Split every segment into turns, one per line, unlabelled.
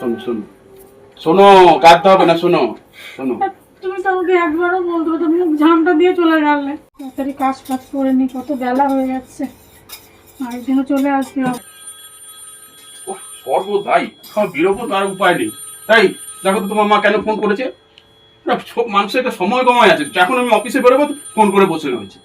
শোনো শোনো শোনো, কাঁদতে হবে না, শোনো শোনো।
তুমি তো আমাকে একবারও বলতো, তুমি ঝামটা দিয়ে চলে গেলে। তাড়াতাড়ি কাজ টাজ করে নি, কত বেলা হয়ে যাচ্ছে, আরেকদিনও চলে আসবে।
সর্বদাই সব বিরোধ, তার উপায় নেই। তাই দেখো তো তোমার মা কেন ফোন করেছে। না, মানুষের একটা সময় কমায় আছে, এখন আমি অফিসে বেরোবো ফোন করে বসে রয়েছে,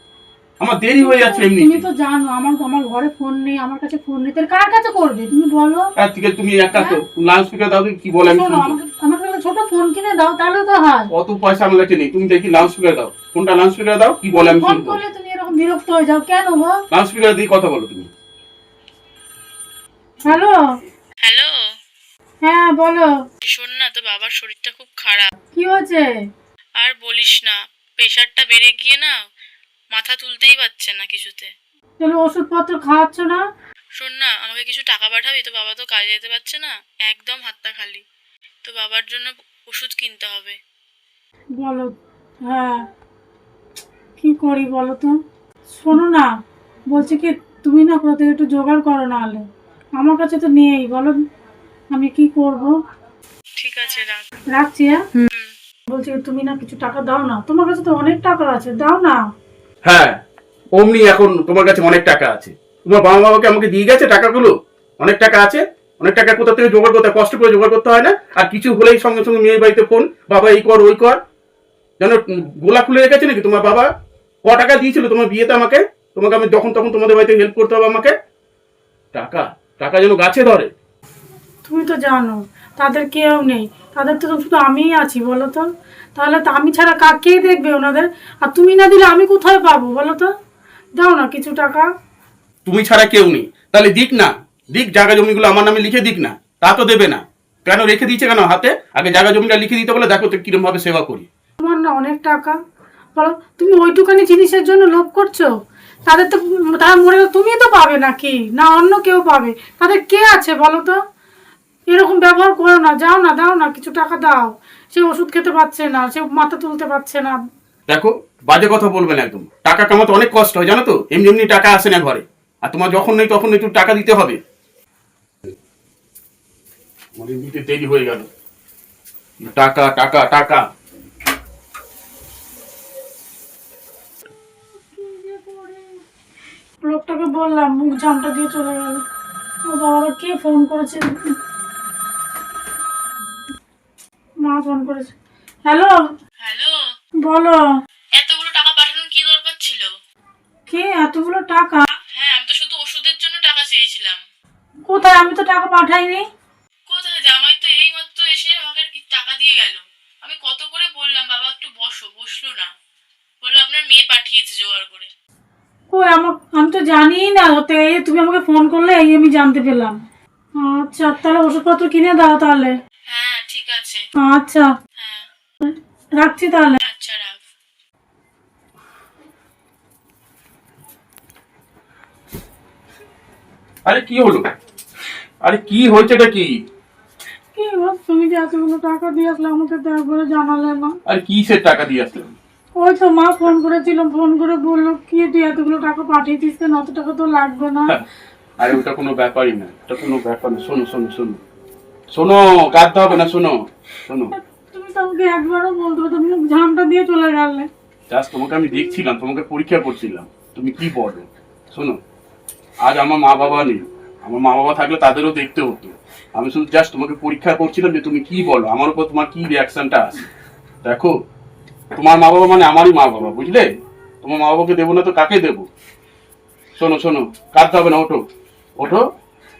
আমার দেরি হয়ে যাচ্ছে এমনি।
তুমি তো জানো আমার আমার ঘরে ফোন নেই, আমার কাছে ফোন নেই, তাহলে কার কাছে করবে তুমি বলো?
ঠিক আছে, তুমি একটা তো লাউড স্পিকার দাও, কি বলে আমি শুনবো।
আমাকে একটা ছোট ফোন কিনে দাও, তাহলে তো হয়।
অত পয়সা আমার কাছে নেই, তুমি দেখি লাউড স্পিকার দাও, কোনটা লাউড স্পিকার দাও, কি বলে আমি
ফোন
শুনবো।
করলে তুমি এরকম বিরক্ত হয়ে যাও কেন গো?
লাউড স্পিকার দিয়ে কথা বলো তুমি।
হ্যালো।
হ্যালো।
হ্যাঁ বলো।
শোন না, তো বাবার শরীরটা খুব খারাপ।
কি হয়েছে?
আর বলিস না, প্রেশারটা বেড়ে গিয়ে না মাথা তুলতেই পারছে না কিছুতে।
তাহলে ওষুধপত্র খাওয়াচ্ছ না?
শোন না, আমাকে কিছু টাকা পাঠাবি? তো বাবা তো কাজে যেতে পারছে না, একদম হাতটা খালি। তো বাবার জন্য ওষুধ কিনতে হবে।
বলো। হ্যাঁ, কি করি বলো তো। শোনো না, বলছি কি, তুমি না কোথা থেকে একটু জোগাড় করো, না হলে আমার কাছে তো নেই, বলো আমি কি করব।
ঠিক আছে, রাখ।
রাখছি। হ্যাঁ, বলছি তুমি না কিছু টাকা দাও না, তোমার কাছে তো অনেক টাকা আছে, দাও না।
হ্যাঁ, অমনি এখন তোমার কাছে অনেক টাকা আছে, তোমার বাবা বাবাকে আমাকে দিয়ে গেছে টাকাগুলো, অনেক টাকা আছে। অনেক টাকা কোথা থেকে জোগাড় করতে, কষ্ট করে জোগাড় করতে হয় না। আর কিছু হলেই সঙ্গে সঙ্গে মেয়ের বাড়িতে ফোন, বাবা এই কর ওই কর, যেন গোলা খুলে রেখেছে নাকি তোমার বাবা। টাকা দিয়েছিল তোমার বিয়েতে আমাকে, তোমাকে আমি যখন তখন তোমাদের বাড়িতে হেল্প করতে হবে আমাকে। টাকা টাকা যেন গাছে ধরে।
তুমি তো জানো তাদের কেউ নেই, তাদের তো শুধু আমিই আছি, বলো তো। তাহলে তো আমি ছাড়া কে দেখবে ওনাদের? আর তুমি না দিলে আমি কোথায় পাবো বলো তো? দাও না কিছু টাকা।
তুমি ছাড়া কেউ নেই, তাহলে দিক না, দিক, জায়গা জমিগুলো আমার নামে লিখে দিক না। তা তো দেবে না, কেন রেখে দিয়েছে কেন হাতে? আগে জায়গা জমিটা লিখে দিতে বলে, দেখো তো কিরম ভাবে সেবা করি।
তোমার না অনেক টাকা, বলো তুমি ওইটুকানি জিনিসের জন্য লোভ করছো? তাদের তো, তারা মরে গেলে তুমি তো পাবে নাকি, না অন্য কেউ পাবে? তাদের কে আছে বলো তো? এরকম ব্যবহার করো না, যাও না, দাও না কিছু টাকা দাও। সে ওষুধ খেতে পারছে না, সে মাথা তুলতে পারছে না।
দেখো, বাজে কথা বলবে না একদম। টাকা কামাতে অনেক কষ্ট হয় জানো তো, এমনি এমনি টাকা আসে না ঘরে। আর তোমার যখন নেই তখন একটু টাকা দিতে হবে। আমাদের দিতে দেরি হয়ে গেল। টাকা টাকা টাকা।
লোকটাকে বললাম, মুখ জামটা দিয়ে চলে গেল। ও বাবা, কে ফোন করেছে? মা ফোন করেছে। হ্যালো।
হ্যালো।
বলো।
এতগুলো টাকা পাঠানোর কি দরকার ছিল?
কে এতগুলো টাকা?
হ্যাঁ, আমি তো শুধু ওষুধের জন্য টাকা চেয়েছিলাম।
কোথায়? আমি তো টাকা পাঠাইনি।
কোথায়? জামাই তো এইমাত্র এসে আমাকে টাকা দিয়ে গেল। আমি কত করে বললাম বাবা একটু বসো, বসলো না, বললো আপনার মেয়ে পাঠিয়েছে জোগাড় করে।
কই আমি তো জানিই না, হতে এই তুমি আমাকে ফোন করলে, এই আমি জানতে পেলাম। আচ্ছা, তাহলে ওষুধপত্র কিনে দাও তাহলে।
হ্যাঁ ঠিক আছে।
আচ্ছা,
হ্যাঁ।
রাখছি তাহলে।
আচ্ছা, রাখ।
আরে কি হলো? আরে কি হয়েছে এটা কি?
কি গো, তুমি যে এতগুলো টাকা দিয়ে আসলে, আমাকে তো একবারে জানালে না।
আরে কিসের টাকা দিয়ে আসলেন?
ওই তো মা ফোন করেছিল, ফোন করে বললো কি তুই এতগুলো টাকা পাঠিয়ে দিস কেন, অত টাকা তো লাগবে না।
আরে ওটা কোনো ব্যাপারই না, এটা কোনো ব্যাপার না। শোনো শোনো শোনো শোনো, কাঁদতে হবে না, শোনো শোনো।
তুমি তো আমাকে একবারও বলতো, তুমি ঝামটা দিয়ে চলে গেলে।
জাস্ট তোমাকে আমি দেখছিলাম, তোমাকে পরীক্ষা করছিলাম তুমি কি বলো। শোনো, আজ আমার মা বাবা নেই, আমার মা বাবা থাকলে তাদেরও দেখতে হতো। আমি শুধু জাস্ট তোমাকে পরীক্ষা করছিলাম যে তুমি কি বলো, আমার উপর তোমার কি রিয়াকশনটা আছে। দেখো, তোমার মা বাবা মানে আমারই মা বাবা, বুঝলে? তোমার মা বাবাকে দেবো না তো কাকে দেবো? শোনো শোনো, কাঁদতে হবে না, ওঠো ওঠো।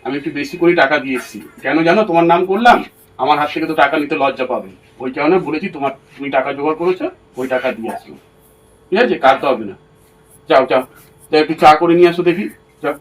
আমি একটু বেশি করে টাকা দিয়ে এসেছি, কেন জানো? তোমার নাম করলাম, আমার হাত থেকে তো টাকা নিতে লজ্জা পাবে, ওই কারণে বলেছি তুমি টাকা জোগাড় করেছো, ওই টাকা দিয়ে আসো। ঠিক আছে, কাঁদতে হবে না। যাও যাও যাও, একটু চা করে নিয়ে আসো দেখি, যাও।